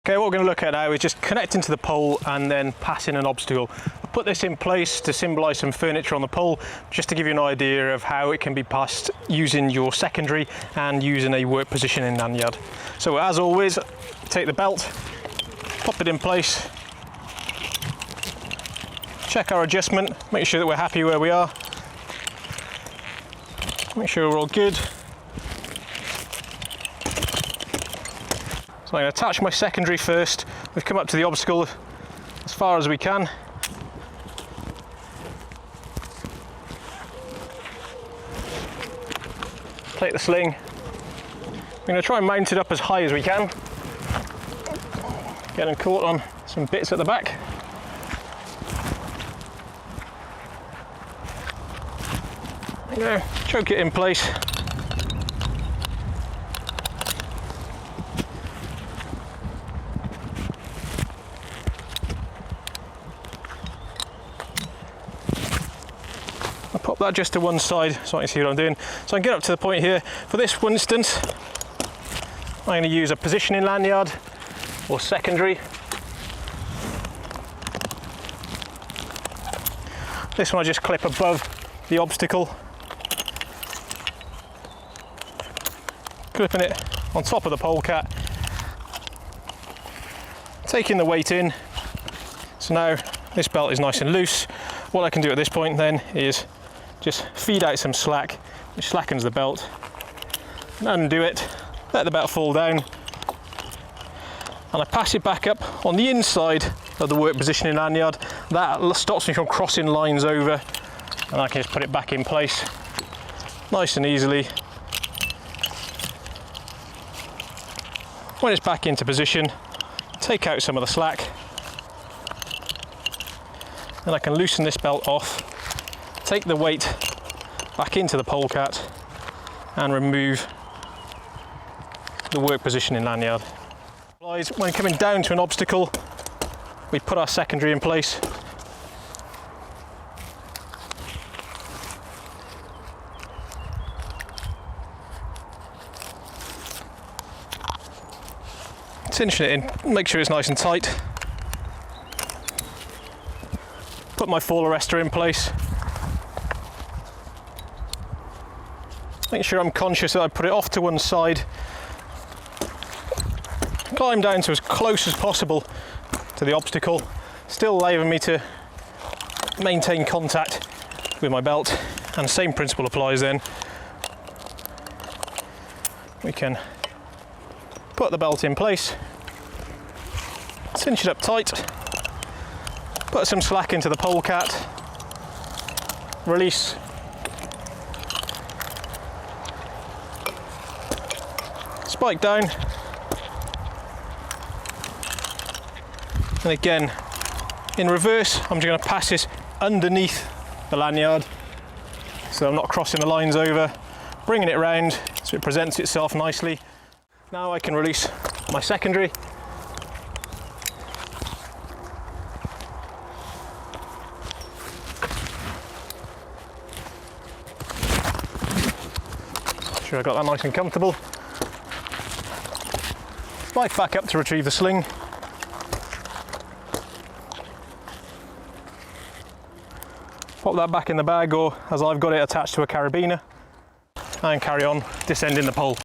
Okay, what we're going to look at now is just connecting to the pole and then passing an obstacle. I put this in place to symbolise some furniture on the pole, just to give you an idea of how it can be passed using your secondary and using a work positioning lanyard. So as always, take the belt, pop it in place, check our adjustment, make sure that we're happy where we are, make sure we're all good. So I'm going to attach my secondary first. We've come up to the obstacle as far as we can. Take the sling. I'm going to try and mount it up as high as we can. Getting caught on some bits at the back. There you go. Choke it in place. I'll pop that just to one side so I can see what I'm doing. So I can get up to the point here. For this instance, I'm going to use a positioning lanyard or secondary. This one I just clip above the obstacle, clipping it on top of the polecat, taking the weight in. So now this belt is nice and loose. What I can do at this point then is just feed out some slack, which slackens the belt, and undo it, let the belt fall down, and I pass it back up on the inside of the work positioning lanyard. That stops me from crossing lines over, and I can just put it back in place nice and easily. When it's back into position, take out some of the slack, and I can loosen this belt off, take the weight back into the polecat and remove the work positioning lanyard. When coming down to an obstacle, we put our secondary in place. Cinching it in, make sure it's nice and tight. Put my fall arrestor in place. Make sure I'm conscious that I put it off to one side. Climb down to as close as possible to the obstacle, still allowing me to maintain contact with my belt, and the same principle applies then. We can put the belt in place, cinch it up tight, put some slack into the polecat, release, spike down, and again in reverse I'm just going to pass this underneath the lanyard so I'm not crossing the lines over, bringing it round so it presents itself nicely. Now I can release my secondary. Make sure I got that nice and comfortable. Spike back up to retrieve the sling. Pop that back in the bag, or as I've got it attached to a carabiner, and carry on descending the pole.